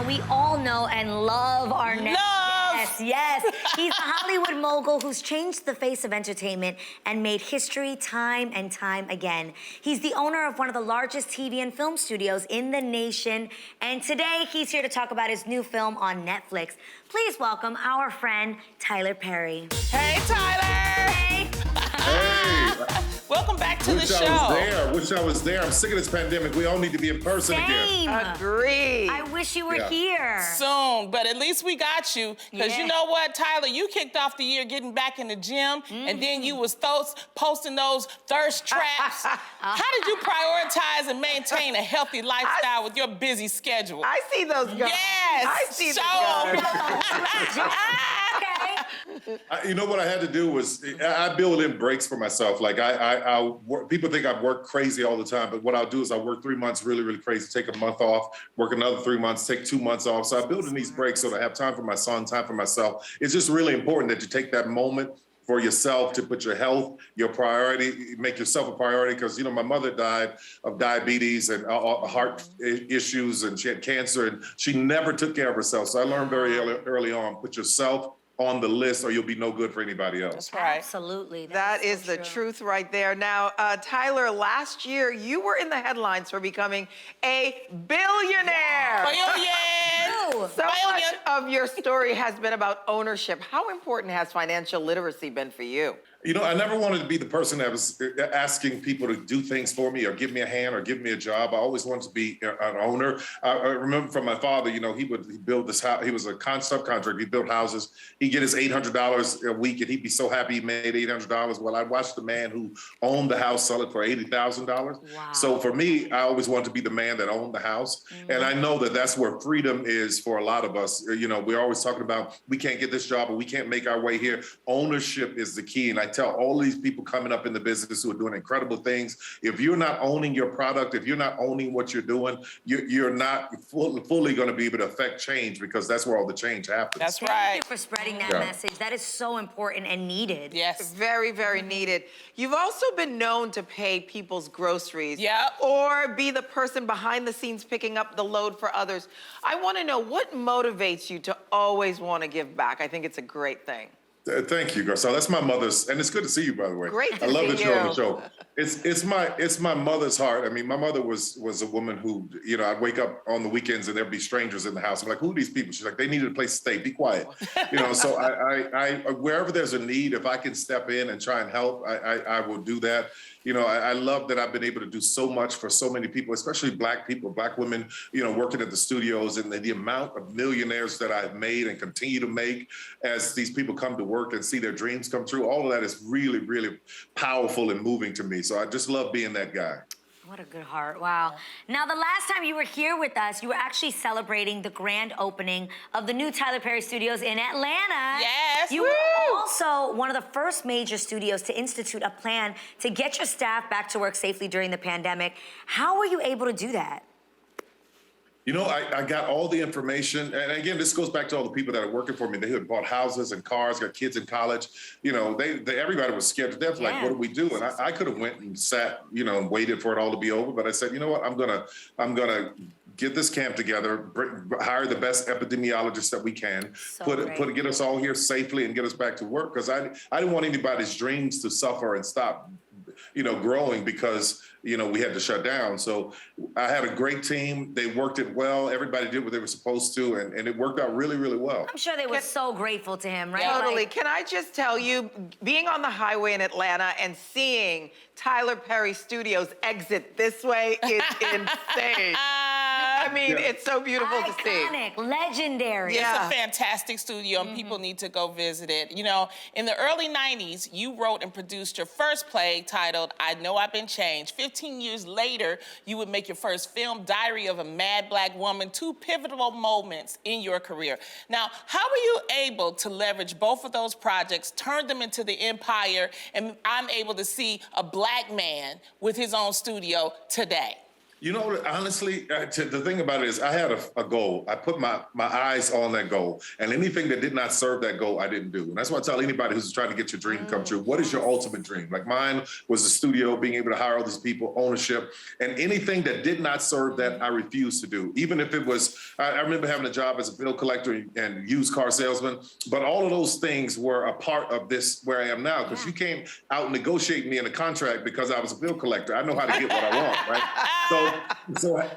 Now, we all know and love our next guest. Yes, he's a Hollywood mogul who's changed the face of entertainment and made history time and time again. He's the owner of one of the largest TV and film studios in the nation. And today, he's here to talk about his new film on Netflix. Please welcome our friend, Tyler Perry. Hey, Tyler! Hey! Hey! Welcome back to the show. Wish I was there. I'm sick of this pandemic. We all need to be in person Same. again. Agreed. I wish you were here. Soon, but at least we got you. Because you know what, Tyler? You kicked off the year getting back in the gym, and then you was posting those thirst traps. How did you prioritize and maintain a healthy lifestyle with your busy schedule? I see those guns. Yes! I see Show 'em. Okay. You know what I had to do was I build in breaks for myself. Like people think I work crazy all the time, but what I'll do is I'll work 3 months really, really crazy, take a month off, work another 3 months, take 2 months off. So I build in these breaks so that I have time for my son, time for myself. It's just really important that you take that moment for yourself to put your health, your priority, make yourself a priority. Because, you know, my mother died of diabetes and heart issues, and she had cancer, and she never took care of herself. So I learned very early on, put yourself on the list or you'll be no good for anybody else. That's right. Absolutely. That is the truth right there. Now, Tyler, last year you were in the headlines for becoming a billionaire. Billion! So much of your story has been about ownership. How important has financial literacy been for you? You know, I never wanted to be the person that was asking people to do things for me or give me a hand or give me a job. I always wanted to be an owner. I remember from my father, you know, he'd build this house. He was a subcontractor. He built houses. He'd get his $800 a week, and he'd be so happy he made $800. Well, I watched the man who owned the house sell it for $80,000. Wow. So for me, I always wanted to be the man that owned the house. And I know that that's where freedom is for a lot of us. You know, we're always talking about we can't get this job or we can't make our way here. Ownership is the key. And I tell all these people coming up in the business who are doing incredible things, if you're not owning your product, if you're not owning what you're doing, you're not fully going to be able to affect change, because that's where all the change happens. That's right. Thank you for spreading that message. That is so important and needed. Yes. Very, very needed. You've also been known to pay people's groceries. Yep. Or be the person behind the scenes picking up the load for others. I want to know what motivates you to always want to give back. I think it's a great thing. Thank you, girl. So that's my mother's, and it's good to see you, by the way. Great to I love see that you're on the you. show. It's my mother's heart. I mean, my mother was a woman who, you know, I'd wake up on the weekends and there'd be strangers in the house. I'm like, who are these people? She's like, they needed a place to stay. Be quiet. You know, so I wherever there's a need, if I can step in and try and help, I will do that. You know, I love that I've been able to do so much for so many people, especially Black people, Black women, you know, working at the studios, and the amount of millionaires that I've made and continue to make as these people come to work and see their dreams come true. All of that is really, really powerful and moving to me. So I just love being that guy. What a good heart. Wow. Now, the last time you were here with us, you were actually celebrating the grand opening of the new Tyler Perry Studios in Atlanta. Yes. You were also one of the first major studios to institute a plan to get your staff back to work safely during the pandemic. How were you able to do that? You know, I got all the information. And again, this goes back to all the people that are working for me. They had bought houses and cars, got kids in college. You know, everybody was scared to death. Like, what do we do? And I could have went and sat, you know, and waited for it all to be over. But I said, you know what, I'm gonna get this camp together, hire the best epidemiologists that we can, get us all here safely and get us back to work. Because I didn't want anybody's dreams to suffer and stop, you know, growing because, you know, we had to shut down. So I had a great team. They worked it well. Everybody did what they were supposed to, and it worked out really, really well. I'm sure they were so grateful to him, right? Totally. Like, Can I just tell you, being on the highway in Atlanta and seeing Tyler Perry Studios exit this way is insane. I mean, it's so beautiful to see. iconic, legendary. Yeah. It's a fantastic studio, and people need to go visit it. You know, in the early 90s, you wrote and produced your first play titled I Know I've Been Changed. 15 years later, you would make your first film, Diary of a Mad Black Woman, 2 pivotal moments in your career. Now, how were you able to leverage both of those projects, turn them into the empire, and I'm able to see a Black man with his own studio today? You know, honestly, the thing about it is I had a goal. I put my eyes on that goal. And anything that did not serve that goal, I didn't do. And that's why I tell anybody who's trying to get your dream come true, what is your ultimate dream? Like mine was the studio, being able to hire all these people, ownership. And anything that did not serve that, I refused to do. Even if it was, I remember having a job as a bill collector and used car salesman. But all of those things were a part of this where I am now. Because you can't out negotiate me in a contract because I was a bill collector. I know how to get what I want, right?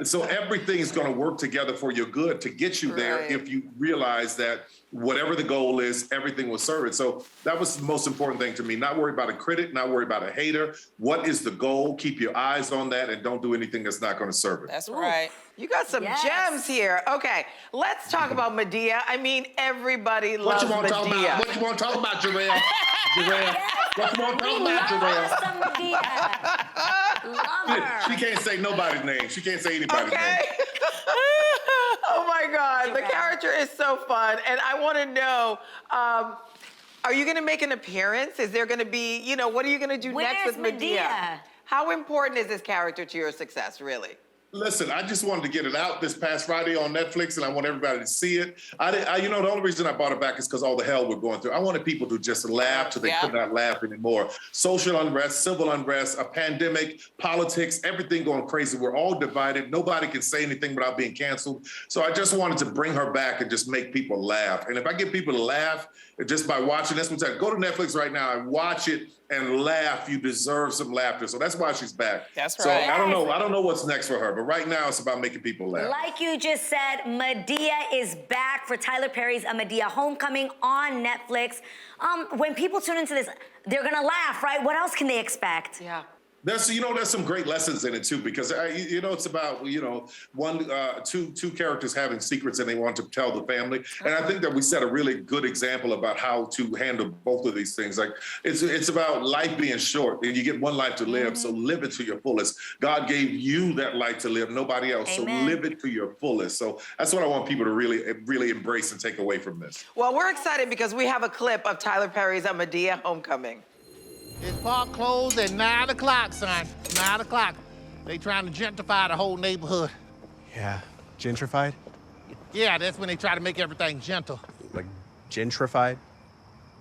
So everything is going to work together for your good to get you there if you realize that whatever the goal is, everything will serve it. So that was the most important thing to me. Not worry about a critic, not worry about a hater. What is the goal? Keep your eyes on that and don't do anything that's not going to serve it. That's right. You got some gems here. Okay, let's talk about Madea. I mean, everybody loves Madea. What you want to talk about, Jarrell? Jarrell, what you want to talk about, Jarrell? Some Madea. Love her. She can't say nobody's name. She can't say anybody's name. Oh my God, the character is so fun. And I want to know, are you going to make an appearance? Is there going to be, you know, what are you going to do next with Madea? How important is this character to your success, really? Listen, I just wanted to get it out this past Friday on Netflix, and I want everybody to see it. You know, the only reason I brought it back is because all the hell we're going through. I wanted people to just laugh till they could not laugh anymore. Social unrest, civil unrest, a pandemic, politics, everything going crazy. We're all divided. Nobody can say anything without being canceled. So I just wanted to bring her back and just make people laugh. And if I get people to laugh just by watching this, go to Netflix right now and watch it and laugh. You deserve some laughter. So that's why she's back. That's right. So I don't know what's next for her, but right now it's about making people laugh. Like you just said, Madea is back for Tyler Perry's A Madea Homecoming on Netflix. When people tune into this, they're gonna laugh, right? What else can they expect? Yeah. There's some great lessons in it too, because it's about two characters having secrets and they want to tell the family, and I think that we set a really good example about how to handle both of these things. Like it's about life being short, and you get one life to live, so live it to your fullest. God gave you that life to live, nobody else. Amen. So live it to your fullest. So that's what I want people to really embrace and take away from this. Well, we're excited because we have a clip of Tyler Perry's A Madea Homecoming. It's park closed at 9 o'clock, son. 9 o'clock. They trying to gentrify the whole neighborhood. Yeah, gentrified? Yeah, that's when they try to make everything gentle. Like gentrified?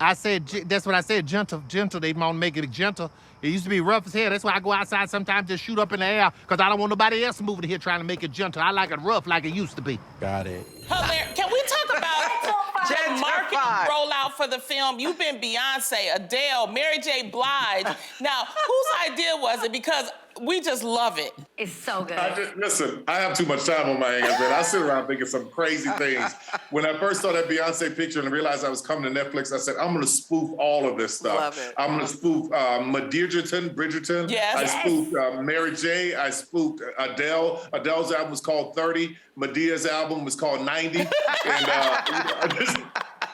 That's what I said, gentle. They want to make it gentle. It used to be rough as hell. That's why I go outside sometimes just shoot up in the air, because I don't want nobody else moving here trying to make it gentle. I like it rough like it used to be. Got it. Can we talk about the marketing rollout for the film? You've been Beyonce, Adele, Mary J. Blige. Now, whose idea was it? Because we just love it. It's so good. Listen, I have too much time on my hands, man. I sit around thinking some crazy things. When I first saw that Beyonce picture and realized I was coming to Netflix, I said, I'm going to spoof all of this stuff. Love it. I'm going to spoof Bridgerton. Yes. I spoofed Mary J. I spoofed Adele. Adele's album was called 30. Medea's album was called 90. And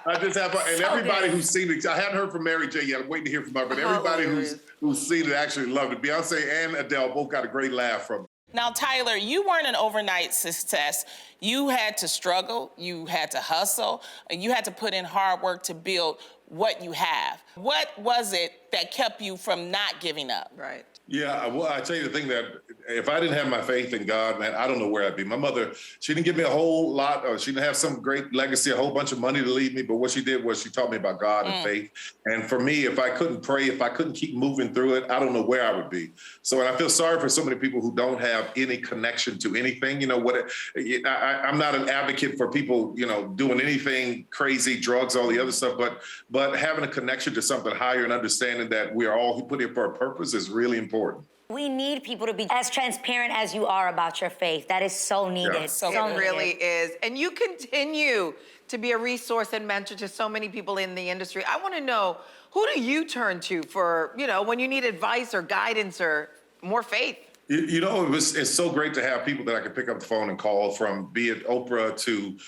I just have, and everybody who's seen it, I haven't heard from Mary J. yet. I'm waiting to hear from her, but everybody who's seen it actually loved it. Beyonce and Adele both got a great laugh from it. Now, Tyler, you weren't an overnight success. You had to struggle, you had to hustle, and you had to put in hard work to build what you have. What was it that kept you from not giving up? Right. Yeah, well, I tell you the thing that if I didn't have my faith in God, man, I don't know where I'd be. My mother, she didn't give me a whole lot, or she didn't have some great legacy, a whole bunch of money to leave me, but what she did was she taught me about God and faith. And for me, if I couldn't pray, if I couldn't keep moving through it, I don't know where I would be. So, and I feel sorry for so many people who don't have any connection to anything. You know, I'm not an advocate for people, doing anything crazy, drugs, all the other stuff, but having a connection to something higher and understanding that we are all put here for a purpose is really important. We need people to be as transparent as you are about your faith. That is so needed. Yeah. So It really is. And you continue to be a resource and mentor to so many people in the industry. I want to know, who do you turn to for, when you need advice or guidance or more faith? It's so great to have people that I can pick up the phone and call, from be it Oprah to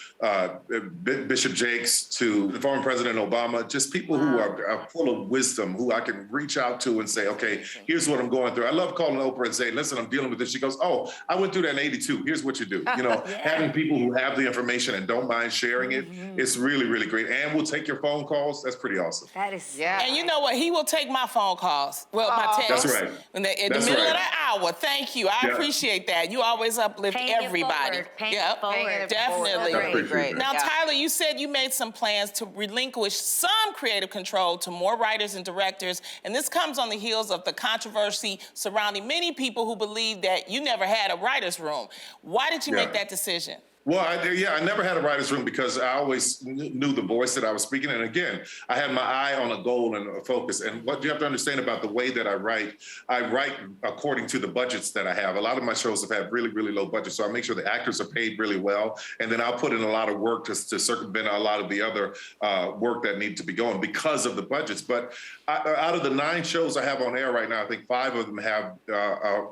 Bishop Jakes to the former President Obama, just people who are full of wisdom, who I can reach out to and say, okay, here's what I'm going through. I love calling Oprah and saying, listen, I'm dealing with this. She goes, oh, I went through that in 82. Here's what you do. Having people who have the information and don't mind sharing it, it's really, really great. And we'll take your phone calls. That's pretty awesome. That is. And you know what? He will take my phone calls. Well, my texts. That's right. In the middle of the hour. Thank you. I appreciate that. You always uplift everybody. Paying it forward. Definitely. That's great. Now, Tyler, you said you made some plans to relinquish some creative control to more writers and directors, and this comes on the heels of the controversy surrounding many people who believe that you never had a writer's room. Why did you make that decision? Well, I never had a writer's room because I always knew the voice that I was speaking. And again, I had my eye on a goal and a focus. And what you have to understand about the way that I write according to the budgets that I have. A lot of my shows have had really, really low budgets. So I make sure the actors are paid really well. And then I'll put in a lot of work to circumvent a lot of the other work that needs to be going because of the budgets. But out of the 9 shows I have on air right now, I think 5 of them have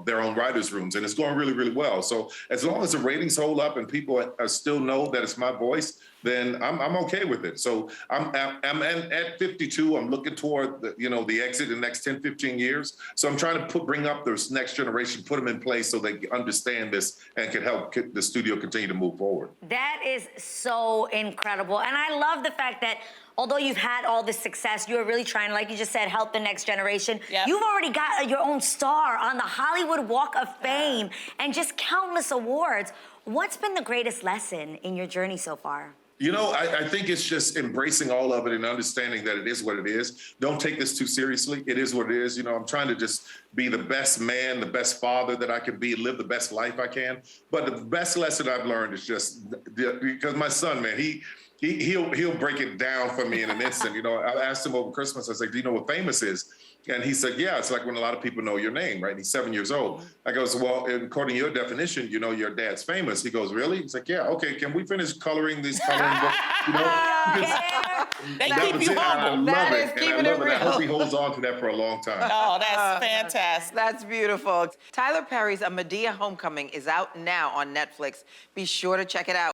their own writers' rooms. And it's going really, really well. So as long as the ratings hold up and people still know that it's my voice, then I'm okay with it. So I'm at 52. I'm looking toward the exit in the next 10, 15 years. So I'm trying to bring up this next generation, put them in place so they understand this and can help the studio continue to move forward. That is so incredible. And I love the fact that although you've had all this success, you're really trying, like you just said, help the next generation. Yep. You've already got your own star on the Hollywood Walk of Fame and just countless awards. What's been the greatest lesson in your journey so far? I think it's just embracing all of it and understanding that it is what it is. Don't take this too seriously. It is what it is. I'm trying to just be the best man, the best father that I can be, live the best life I can. But the best lesson I've learned is just because my son, man, he'll break it down for me in an instant. I asked him over Christmas, I was like, do you know what famous is? And he said, yeah, it's like when a lot of people know your name, right? And he's 7 years old. I goes, well, according to your definition, your dad's famous. He goes, really? He's like, yeah, okay, can we finish coloring these coloring books? They keep you humble. I love it. And I love it. I hope he holds on to that for a long time. Oh, that's fantastic. That's beautiful. Tyler Perry's A Madea Homecoming is out now on Netflix. Be sure to check it out.